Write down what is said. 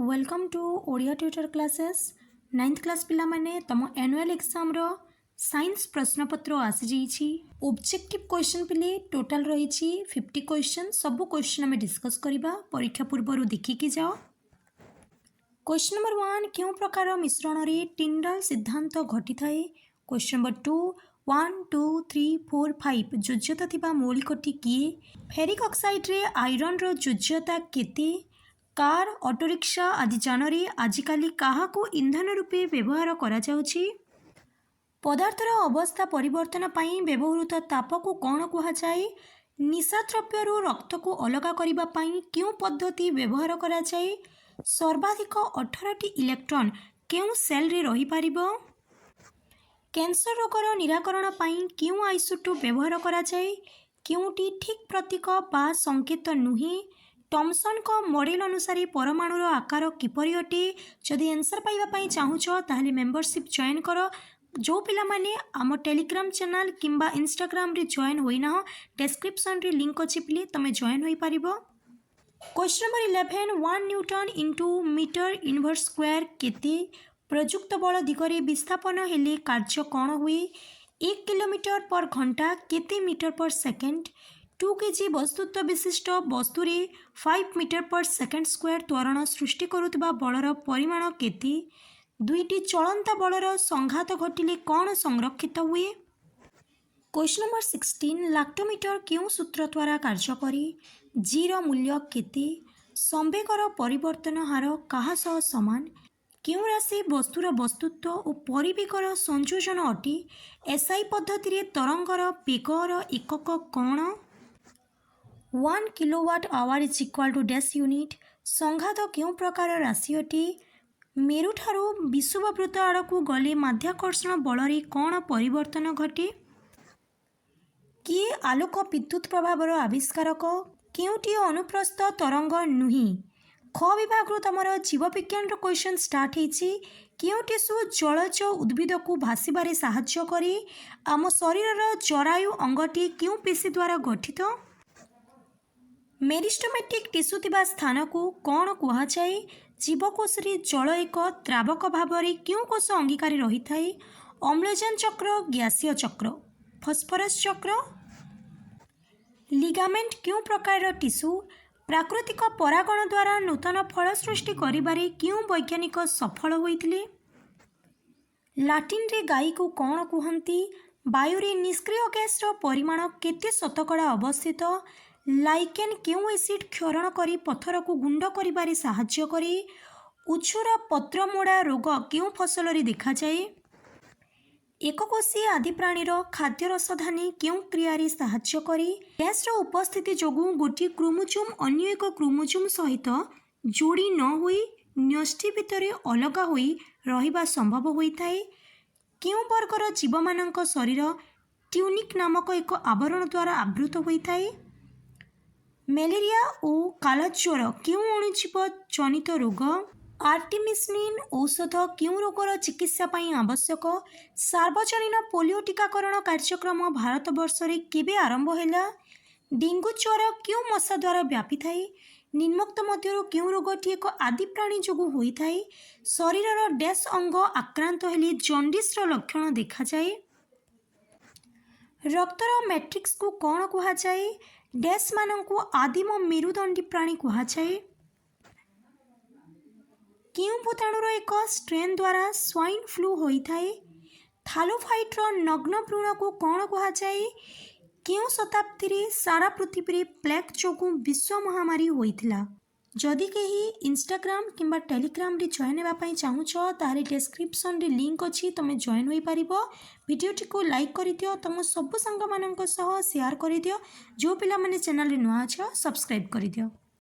Welcome to Odia tutor classes 9th class पिला माने तम एनुअल एग्जाम रो साइंस प्रश्नपत्र आसी जाइछि। ऑब्जेक्टिव क्वेश्चन पिले टोटल रही 50 क्वेश्चन। सब क्वेश्चन हमें डिस्कस करबा परीक्षा पूर्व देखिकी जाओ। क्वेश्चन नंबर 1 क्यों प्रकार मिश्रण रे टिंडल सिद्धांत घटी थाए। क्वेश्चन नंबर 2 1 2 3 4 5 योज्यता थिबा मौलिकटी किए। फेरिक ऑक्साइड रे आयरन रो योज्यता केते। कार ऑटोरिक्शा आदि जानरे आजिकाली काहाको इंधन रूपे व्यवहार करा जाउछि। पदार्थर अवस्था परिवर्तन पाई व्यवहृत ताप को कौन कहा जाए। निशा द्रव्यरु रक्त को अलग करिबा पाई क्यों पद्धति व्यवहार करा जाए। सर्वाधिक 18टी इलेक्ट्रॉन क्यों सेल रे रही पारिबो। कैंसर रोगर निराकरण पाई क्यों आइसोटोप व्यवहार करा जाए। क्योंटी ठीक प्रतीक बा संकेत नुहे। टॉमसन को मॉडल अनुसार परमाणुर आकार किपरि अटे। जदि आंसर पाइबा पाई चाहुछ ताहले मेंबरशिप जॉइन कर। जो पिला माने आम टेलीग्राम चैनल किंबा इंस्टाग्राम रे जॉइन होइना डिस्क्रिप्शन रे लिंक अछि प्लीज तमे जॉइन होई पारिबो। Question number 11 1 newton into metre inverse square केते। प्रयुक्त बल दिगरे विस्थापन हेले कार्य कौन हुए। 1 किलोमीटर पर घंटा केते मीटर पर सेकेंड। 2 केजी वस्तुत्व विशिष्ट वस्तुरे 5 मीटर पर सेकेंड स्क्वायर त्वरण सृष्टि करुवा बलर परिमाण केते। 2टी चलंता बलर संघात घटिले कौन संरक्षित हुए। क्वेश्चन नंबर 16 लाक्टोमीटर क्यों सूत्र द्वारा कार्य करे। जीरो मूल्य केते। संवेगर परिवर्तन हार कहा सह समान। क्यों राशि वस्तुर वस्तुत्व और परिवेगर संयोजन अटे। एसआई पद्धति रे तरंगर बेगर एकक कौन। 1 kilowatt hour is equal to dash unit. संघात क्यों प्रकार राशि अटे। मेरु ठारू विषुववृत्त आड़कू गले माध्याकर्षण बल रे कौन परिवर्तन घटे। किए आलोक विद्युत प्रभावर आविष्कारक। क्योंटी अनुप्रस्थ तरंग नुहे। ख विभाग तमर जीवविज्ञान क्वेश्चन स्टार्ट होइछि। क्यों टिश्यू जलज उद्भिद को भाषिबारे साहाय्य करे। आम शरीर जरायु अंगटी क्यों पेशी द्वारा गठित। मेरिस्टोमेटिक टिश्यू थिबा स्थान को कौन कहा जाए। जीवकोश रे जल एक द्रावक भाव में क्यों कोश अंगीकारी रही थाए। अम्लजान चक्र गैसीय चक्र फॉस्फोरस चक्र। लिगामेंट क्यों प्रकार टिश्यू। प्राकृतिक परागण द्वारा नूतन फल सृष्टि करिबारे क्यों वैज्ञानिक सफल होइतिले। लाटिन रे गाई को कौन कहती। वायु रे निष्क्रिय गैस रो परिमाण केते शतकड़ा अवस्थित। लाइकेन क्यों एसिड क्षरण करी पत्थर को गुंड करिबारे साहाय्य करे। उछुर पत्र मोड़ा रोग क्यों फसल रे देखा जाए। एककोषीय आदि प्राणीर खाद्य रसधानी क्यों क्रियारे साहाय्य करे। गैस रो उपस्थिति जोगु गोटे क्रोमोजोम अन्य एक क्रोमोजोम सहित जोड़ी न होई न्यष्टि भितरे अलग होई रहिबा संभव होइथाए। क्यों वर्गर जीव मानक शरीर ट्यूनिक नामक एक आवरण द्वारा आवृत होइथाए। मलेरिया और कालाज्वर क्यों अणुजीव जनित रोग। आर्टिमिसिनिन औषध क्यों रोगर चिकित्सा पाई आवश्यक। सार्वजनीन पोलियो टीकाकरण कार्यक्रम भारत वर्ष रे केबे आरंभ हैला। डेंगू ज्वर क्यों मशा द्वारा व्यापी थाए। निम्नोक्त मध्यरु क्यों रोगटी एक आदि प्राणी जोगु होई थाए। शरीरर डैश अंग आक्रांत हेले जॉन्डिस रो लक्षण देखा जाए। रक्तर मैट्रिक्स को कौन कहा जाए। डैश मानक आदिम मेरुदंडी प्राणी कहा जाए। क्यों भूताणुर एक स्ट्रेन द्वारा स्वाइन फ्लू होता है। थालोफाइटर नग्न भ्रूण को कौन कहा जाए। क्यों शताब्दी रे सारा पृथ्वी रे प्लेग जोगु विश्व महामारी होइथिला। जदि केही इंस्टाग्राम किंबा टेलीग्राम रे जॉइन हेबा पई चाहुछ तारे डिस्क्रिप्शन रे लिंक अछि तमे जॉइन होई पारिबो। वीडियोटी को लाइक करि दियो तम सब संग मानक सह शेयर करि दियो। जो पिला माने चैनल रे नुआ छ सब्सक्राइब करि दियो।